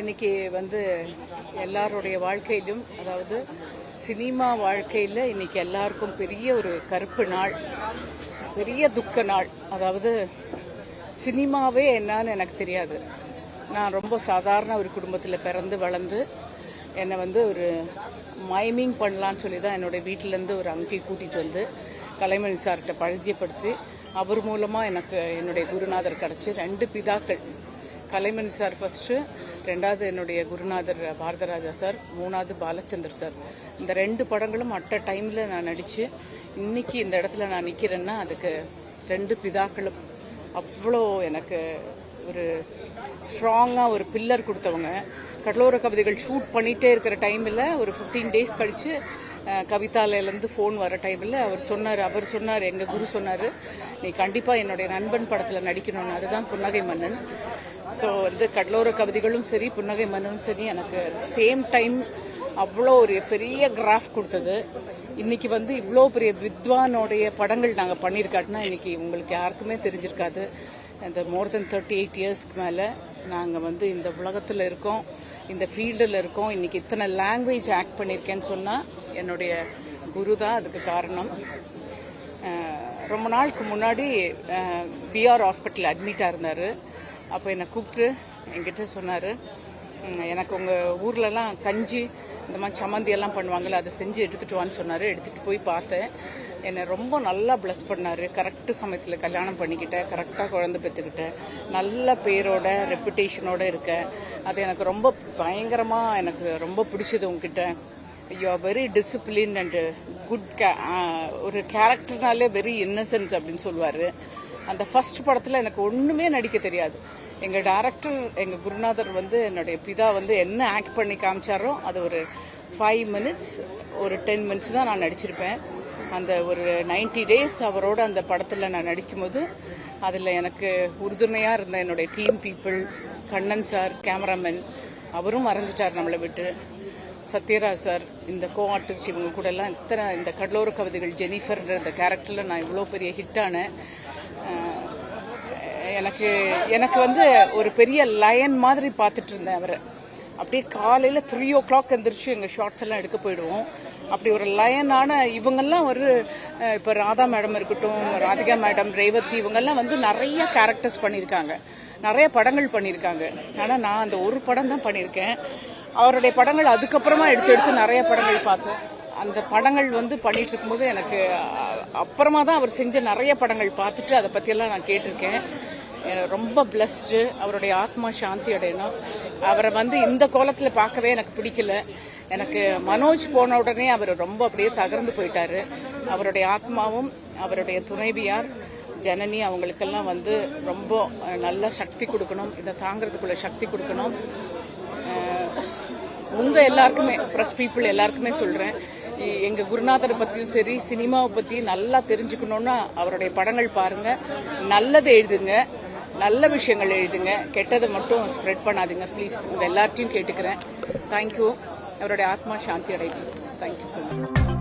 இன்னைக்கு வந்து எல்லாருடைய வாழ்க்கையிலும், அதாவது சினிமா வாழ்க்கையில் இன்னைக்கு எல்லாருக்கும் பெரிய ஒரு கருப்பு நாள், பெரிய துக்க நாள். அதாவது சினிமாவே என்னன்னு எனக்கு தெரியாது. நான் ரொம்ப சாதாரண ஒரு குடும்பத்தில் பிறந்து வளர்ந்து என்னை வந்து ஒரு மைமிங் பண்ணலான்னு சொல்லி தான் என்னுடைய வீட்டிலேருந்து ஒரு அங்கிள் கூட்டிகிட்டு வந்து கலைமணி சார்கிட்ட பரிச்சயப்படுத்தி அவர் மூலமாக எனக்கு என்னுடைய குருநாதர் கிடச்சி 2 பிதாக்கள். கலைமணி சார் ஃபஸ்ட்டு, 2வது என்னுடைய குருநாதர் பாரதராஜா சார், 3வது பாலச்சந்தர் சார். இந்த 2 படங்களும் அட்ட டைமில் நான் நடித்து இன்னைக்கு இந்த இடத்துல நான் நிற்கிறேன்னா அதுக்கு 2 பிதாக்களும் அவ்வளோ எனக்கு ஒரு ஸ்ட்ராங்காக ஒரு பில்லர் கொடுத்தவங்க. கடலோர கவிதைகள் ஷூட் பண்ணிகிட்டே இருக்கிற டைமில் ஒரு 15 டேஸ் கழித்து கவிதாலயிலேருந்து ஃபோன் வர டைமில் அவர் சொன்னார், எங்கள் குரு சொன்னார், நீ கண்டிப்பாக என்னுடைய நண்பன் படத்தில் நடிக்கணும்னு. அதுதான் புன்னகை மன்னன். ஸோ வந்து கடலோர கவிதைகளும் சரி, புன்னகை மன்னனும் சரி எனக்கு சேம் டைம் அவ்வளோ ஒரு பெரிய கிராஃப் கொடுத்தது. இன்றைக்கி வந்து இவ்வளோ பெரிய வித்வானோடைய படங்கள் நாங்கள் பண்ணியிருக்காட்டினா இன்றைக்கி உங்களுக்கு யாருக்குமே தெரிஞ்சிருக்காது. இந்த மோர் தென் 38 இயர்ஸ்க்கு மேலே நாங்கள் வந்து இந்த உலகத்தில் இருக்கோம், இந்த ஃபீல்டில் இருக்கோம். இன்றைக்கி இத்தனை லாங்குவேஜ் ஆக்ட் பண்ணியிருக்கேன்னு சொன்னால் என்னுடைய குரு தான் அதுக்கு காரணம். ரொம்ப நாளுக்கு முன்னாடி பிஆர் ஹாஸ்பிட்டலில் அட்மிட்டாக இருந்தார். அப்போ என்னை கூப்பிட்டு என்கிட்ட சொன்னார், எனக்கு உங்கள் ஊர்லலாம் கஞ்சி இந்த மாதிரி சம்மந்தி எல்லாம் பண்ணுவாங்கள்ல, அதை செஞ்சு எடுத்துகிட்டு வான்னு சொன்னார். எடுத்துகிட்டு போய் பார்த்தேன். என்னை ரொம்ப நல்லா ப்ளஸ் பண்ணார். கரெக்டு சமயத்தில் கல்யாணம் பண்ணிக்கிட்டேன், கரெக்டாக குழந்தை பெற்றுக்கிட்டேன், நல்ல பேரோட ரெப்புடேஷனோடு இருக்கேன். அது எனக்கு ரொம்ப பயங்கரமாக எனக்கு ரொம்ப பிடிச்சது. உங்ககிட்ட you are very discipline and good ஒரு கேரக்டர்னாலே வெரி இன்னசென்ஸ் அப்படின்னு சொல்லுவார். அந்த ஃபர்ஸ்ட் படத்தில் எனக்கு ஒன்றுமே நடிக்க தெரியாது. எங்கள் டைரக்டர், எங்கள் குருநாதர் வந்து என்னுடைய பிதா வந்து என்ன ஆக்ட் பண்ணி காமிச்சாரோ அது ஒரு 5 மினிட்ஸ், ஒரு 10 மினிட்ஸ் தான் நான் நடிச்சிருப்பேன். அந்த ஒரு 90 டேஸ் அவரோட அந்த படத்தில் நான் நடிக்கும்போது அதில் எனக்கு உறுதுணையாக இருந்த என்னுடைய team people, Kannan sir cameraman, அவரும் மறைஞ்சிட்டார் நம்மளை விட்டு, சத்யராஜ் சார், இந்த கோ ஆர்டிஸ்ட், இவங்க கூட எல்லாம் இந்த கடலோர கவிதைகள் ஜெனிஃபர்ன்ற இந்த கேரக்டரில் நான் இவ்வளோ பெரிய ஹிட்டானேன். எனக்கு வந்து ஒரு பெரிய லயன் மாதிரி பார்த்துட்டு இருந்தேன் அவரை. அப்படியே காலையில் 3 o'clock எந்திரிச்சு எங்கள் ஷார்ட்ஸ் எல்லாம் எடுக்க போயிடுவோம். அப்படி ஒரு லயனான இவங்கெல்லாம் ஒரு இப்போ ராதா மேடம் இருக்கட்டும், ராதிகா மேடம், ரேவதி, இவங்கெல்லாம் வந்து நிறைய கேரக்டர்ஸ் பண்ணியிருக்காங்க, நிறைய படங்கள் பண்ணியிருக்காங்க. ஆனால் நான் அந்த ஒரு படம் தான் பண்ணியிருக்கேன். அவருடைய படங்கள் அதுக்கப்புறமா எடுத்து நிறைய படங்கள் பார்த்தேன். அந்த படங்கள் வந்து பண்ணிட்டு இருக்கும்போது எனக்கு அப்புறமா தான் அவர் செஞ்ச நிறைய படங்கள் பார்த்துட்டு அதை பற்றியெல்லாம் நான் கேட்டிருக்கேன். ரொம்ப பிளஸ்டு. அவருடைய ஆத்மா சாந்தி அடையணும். அவரை வந்து இந்த கோலத்தில் பார்க்கவே எனக்கு பிடிக்கல. எனக்கு மனோஜ் போன உடனே அவர் ரொம்ப அப்படியே தகர்ந்து போயிட்டாரு. அவருடைய ஆத்மாவும் அவருடைய துணைவியார் ஜனனி அவங்களுக்கெல்லாம் வந்து ரொம்ப நல்ல சக்தி கொடுக்கணும், இதை தாங்கிறதுக்குள்ள சக்தி கொடுக்கணும். உங்கள் எல்லாருக்குமே, ப்ரெஸ் பீப்புள் எல்லாருக்குமே சொல்கிறேன், எங்கள் குருநாதரை பற்றியும் சரி, சினிமாவை பற்றி நல்லா தெரிஞ்சுக்கணுன்னா அவருடைய படங்கள் பாருங்கள், நல்லதை எழுதுங்க, நல்ல விஷயங்கள் எழுதுங்க, கெட்டதை மட்டும் ஸ்ப்ரெட் பண்ணாதீங்க ப்ளீஸ். உங்கள் எல்லார்ட்டையும் கேட்டுக்கிறேன். தேங்க்யூ. அவருடைய ஆத்மா சாந்தி அடையட்டும். Thank you so much.